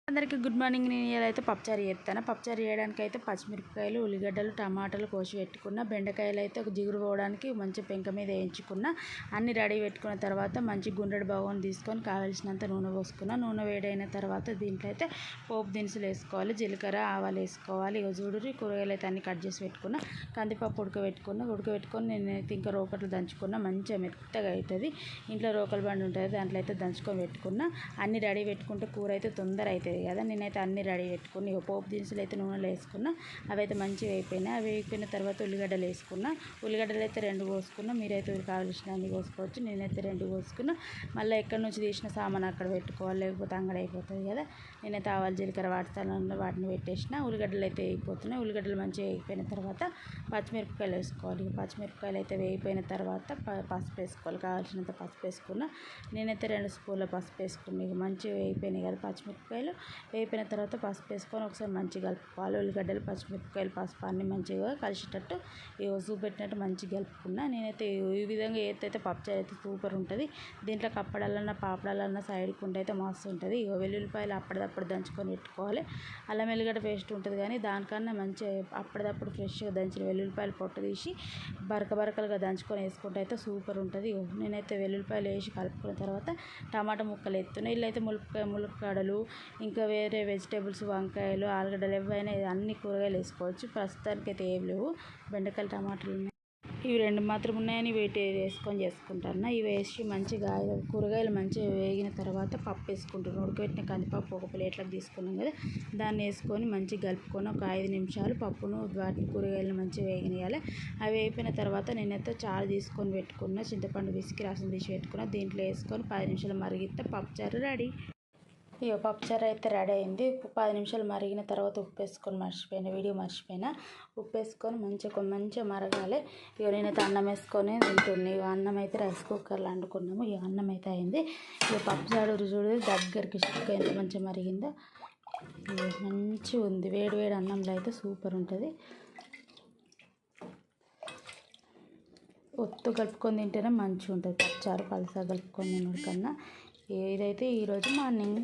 అందరికీ good morning. నేను ఇలాగైతే పప్పుచారు చేస్తాను. పప్పుచారు చేయడానికి అయితే పచ్చిమిరపకాయలు, ఉల్లిగడ్డలు, టమాటాలు కోసి పెట్టుకున్న, బెండకాయలు అయితే ఒక జిగురు పోవడానికి మంచి పెంక మీద వేయించుకున్న. అన్ని రెడీ పెట్టుకున్న తర్వాత మంచి గుండ్రటి బగోని తీసుకొని కావాల్సినంత నూనె పోసుకున్న. నూనె వేడైన తర్వాత దీంట్లో అయితే పోపు దినుసులు వేసుకోవాలి. జీలకర్ర, ఆవాలు వేసుకోవాలి. ఇక చూడురి కూరగాయలు అయితే అన్ని కట్ చేసి పెట్టుకున్న. కందిపప్పు ఉడకబెట్టుకొని నేనైతే ఇంకా రోకట్లు దంచుకున్న. మంచిగా మెత్తగా అవుతుంది. ఇంట్లో రోకలు బండి ఉంటుంది, దాంట్లో అయితే దంచుకొని పెట్టుకున్న. అన్ని రెడీ పెట్టుకుంటే కూర అయితే తొందర అవుతుంది కదా. నేనైతే అన్ని రెడీ పెట్టుకుని పోపు దినుసులు అయితే నూనెలో వేసుకున్నా. అవి అయితే మంచిగా అయిపోయినాయి. అవి అయిపోయిన తర్వాత ఉల్లిగడ్డలు వేసుకున్నా. ఉల్లిగడ్డలు అయితే 2 కోసుకున్నా. మీరైతే కావాల్సిన అన్ని కోసుకోవచ్చు. నేనైతే 2 కోసుకున్నా. మళ్ళీ ఎక్కడి నుంచి తీసిన సామాన్ అక్కడ పెట్టుకోవాలి, లేకపోతే అంగడి అయిపోతుంది కదా. నేనైతే ఆవాలు, జీలకర్ర వాటిని పెట్టేసిన. ఉల్లిగడ్డలు అయితే వేగిపోతున్నాయి. ఉల్లిగడ్డలు మంచిగా వేగిపోయిన తర్వాత పచ్చిమిరపకాయలు వేసుకోవాలి. పచ్చిమిరపకాయలు అయితే వేగిపోయిన తర్వాత పసుపు వేసుకోవాలి. కావాల్సినంత పసుపు వేసుకున్నా. నేనైతే 2 స్పూన్ల పసుపు వేసుకున్నాను. ఇక మంచిగా వేగిపోయినాయి కదా పచ్చిమిరపకాయలు. వేగిపోయిన తర్వాత పసుపు వేసుకొని ఒకసారి మంచిగా కలుపుకోవాలి. ఉల్లిగడ్డలు, పచ్చిమిరపకాయలు, పసుపు అన్నీ మంచిగా కలిసేటట్టు చూపెట్టినట్టు మంచిగా కలుపుకున్నా. నేనైతే ఈ విధంగా ఏదైతే పప్పుచారు అయితే సూపర్ ఉంటుంది. దీంట్లో కప్పడాలన్నా పాపడాలన్నా సైడ్కి ఉంటే అయితే మస్తు ఉంటుంది. వెల్లుల్లిపాయలు అప్పటిదప్పుడు దంచుకొని పెట్టుకోవాలి. అల్లం వెల్లిగడ్డ పేస్ట్ ఉంటుంది, కానీ దానికన్నా మంచిగా అప్పటిదప్పుడు ఫ్రెష్గా దంచిన వెల్లుల్లిపాయలు పొట్టు తీసి బరకలుగా దంచుకొని వేసుకుంటే అయితే సూపర్ ఉంటుంది. నేనైతే వెల్లుల్లిపాయలు వేసి కలుపుకున్న తర్వాత టమాటా ముక్కలు ఎత్తున్నాయి. ఇల్లు అయితే ములక్కాడలు, ఇంకా వేరే వెజిటేబుల్స్, వంకాయలు, ఆలుగడ్డలు ఏవైనా అన్ని కూరగాయలు వేసుకోవచ్చు. ప్రస్తుతానికి అయితే ఏం లేవు. బెండకాయలు, టమాటాలు ఉన్నాయి. ఇవి 2 మాత్రం ఉన్నాయని వీటి వేసుకొని చేసుకుంటాను. ఇవి వేసి మంచిగా కూరగాయలు మంచిగా వేగిన తర్వాత పప్పు వేసుకుంటున్నాను. ఉడకబెట్టిన కందిపప్పు ఒక ప్లేట్లోకి తీసుకున్నాం కదా, దాన్ని వేసుకొని మంచిగా కలుపుకొని ఒక 5 నిమిషాలు పప్పును వాటిని కూరగాయలను మంచిగా వేగనియాలి. అవి వేగిపోయిన తర్వాత నేనైతే చారు తీసుకొని పెట్టుకున్న. చింతపండు పిసికి రసం తీసి పెట్టుకున్న. దీంట్లో వేసుకొని 10 నిమిషాలు మరిగితే పప్పుచారు రెడీ. ఇక పప్పుచారు అయితే రెడీ అయింది. 10 నిమిషాలు మరిగిన తర్వాత ఉప్పు వేసుకొని మర్చిపోయినా. ఉప్పు వేసుకొని మంచిగా మరగాలి. ఇక నేనైతే అన్నం వేసుకొని తింటున్నాను. ఇక అన్నం అయితే రైస్ కుక్కర్లో వండుకున్నాము. ఇక అన్నం అయితే అయింది. ఇక పప్పుచారు చూడు దగ్గరికి చిక్క ఎంత మంచిగా మరిగిందో. మంచిగా ఉంది. వేడి అన్నంలో అయితే సూపర్ ఉంటుంది. ఒత్తు కలుపుకొని తింటేనే మంచిగా ఉంటుంది పప్పుచారు. పలసగా కలుపుకొని తినడం కన్నా. ఇదైతే ఈరోజు మార్నింగ్.